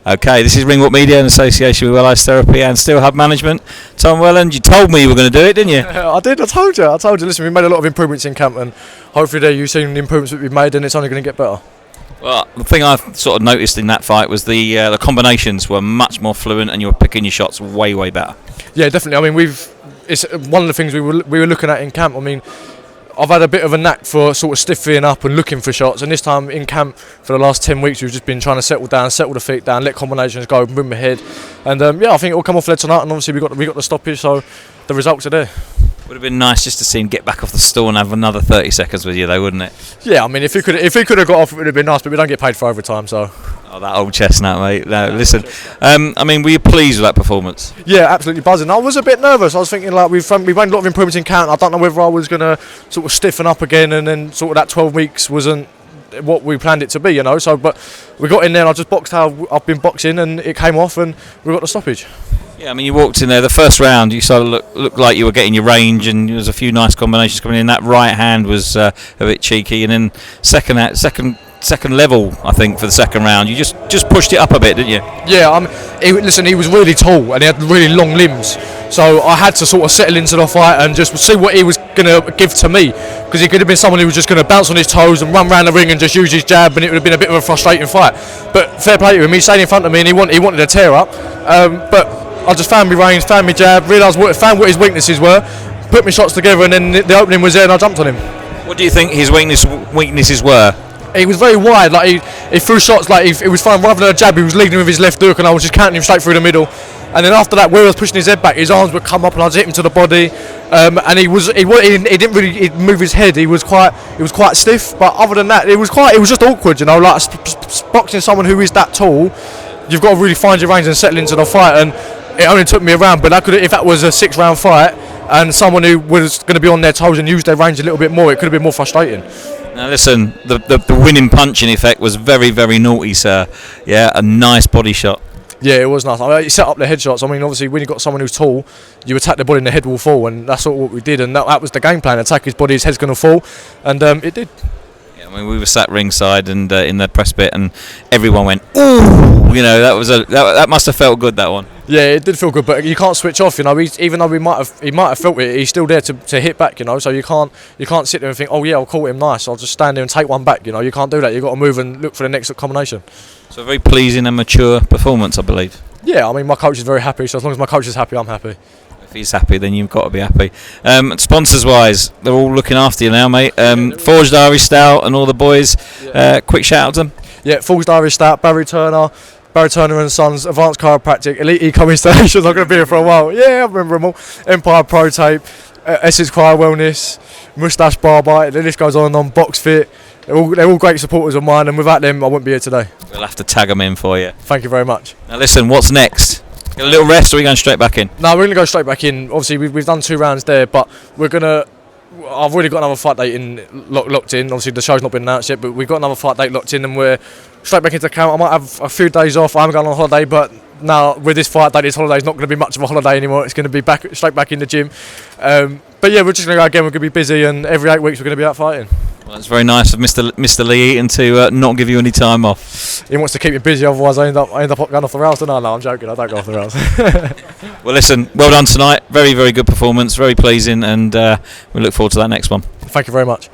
Okay, this is Ringwalk Media in association with Welland Therapy and Steel Hub Management. Tom Welland, you told me you were going to do it, didn't you? I did, I told you. Listen, we made a lot of improvements in camp, and hopefully there you've seen the improvements that we've made, and it's only going to get better. Well, the thing I sort of noticed in that fight was the combinations were much more fluent, and you were picking your shots way better. Yeah, definitely. I mean, it's one of the things we were looking at in camp. I mean, I've had a bit of a knack for sort of stiffening up and looking for shots, and this time in camp for the last 10 weeks we've just been trying to settle the feet down, let combinations go, move my head, and I think it will come off there tonight, and obviously we got the stoppage, so the results are there. Would have been nice just to see him get back off the stool and have another 30 seconds with you though, wouldn't it? Yeah, I mean if he could have got off it would have been nice, but we don't get paid for overtime, so. Oh, that old chestnut, mate. No, listen, I mean, were you pleased with that performance? Yeah, absolutely buzzing. I was a bit nervous. I was thinking like we've made a lot of improvements in camp. I don't know whether I was going to sort of stiffen up again, and then sort of that 12 weeks wasn't what we planned it to be, you know. So, but we got in there and I just boxed how I've been boxing, and it came off, and we got the stoppage. Yeah, I mean, you walked in there, the first round, you sort of looked like you were getting your range, and there was a few nice combinations coming in. That right hand was a bit cheeky, and then second level, I think, for the second round, you just pushed it up a bit, didn't you? Yeah, listen, he was really tall and he had really long limbs, so I had to sort of settle into the fight and just see what he was going to give to me, because he could have been someone who was just going to bounce on his toes and run around the ring and just use his jab, and it would have been a bit of a frustrating fight. But fair play to him, he stayed in front of me and he wanted to tear up, but I just found my range, found my jab, found what his weaknesses were, put my shots together, and then the opening was there and I jumped on him. What do you think his weaknesses were? He was very wide, like he threw shots like he was fine. Rather than a jab, he was leading with his left hook, and I was just counting him straight through the middle. And then after that, where I was pushing his head back, his arms would come up and I'd hit him to the body. And he didn't really move his head. He was quite stiff. But other than that, it was just awkward, you know. Like boxing someone who is that tall, you've got to really find your range and settle into the fight. And it only took me a round, but if that was a 6-round fight and someone who was going to be on their toes and use their range a little bit more, it could have been more frustrating. Now listen, the winning punch in effect was very naughty, sir. Yeah, a nice body shot. Yeah, it was nice. I mean, he set up the headshots. I mean, obviously, when you've got someone who's tall, you attack the body and the head will fall, and that's sort of what we did, and that was the game plan: attack his body, his head's going to fall, and it did. Yeah, I mean, we were sat ringside and in the press bit, and everyone went, "Ooh!" You know, that must have felt good, that one. Yeah, it did feel good, but you can't switch off. You know, even though he might have felt it, he's still there to hit back. You know, so you can't sit there and think, oh yeah, I'll call him nice. I'll just stand there and take one back. You know, you can't do that. You've got to move and look for the next combination. So a very pleasing and mature performance, I believe. Yeah, I mean, my coach is very happy. So as long as my coach is happy, I'm happy. If he's happy, then you've got to be happy. Sponsors wise, they're all looking after you now, mate. Forged Irish Stout and all the boys. Yeah. Quick shout out to them. Yeah, Forged Irish Stout, Barry Turner and Sons, Advanced Chiropractic, Elite Eco Installations. I'm going to be here for a while. Yeah, I remember them all. Empire Pro Tape, Essence Cryo Wellness, Moustache Barber. The list goes on and on. Box Fit. They're all great supporters of mine, and without them, I wouldn't be here today. We'll have to tag them in for you. Thank you very much. Now listen, what's next? Get a little rest, or are we going straight back in? No, we're going to go straight back in. Obviously, we've done 2 rounds there, but we're going to. I've already got another fight date locked in. Obviously, the show's not been announced yet, but we've got another fight date locked in, and we're straight back into camp. I might have a few days off. I haven't gone on holiday, but now with this fight date, this holiday's not going to be much of a holiday anymore. It's going to be straight back in the gym. But yeah, we're just going to go again. We're going to be busy, and every 8 weeks we're going to be out fighting. Well, it's very nice of Mr. Lee Eaton to not give you any time off. He wants to keep me busy, otherwise I end up going off the rails. No, I'm joking. I don't go off the rails. Well, listen, well done tonight. Very good performance, very pleasing, and we look forward to that next one. Thank you very much.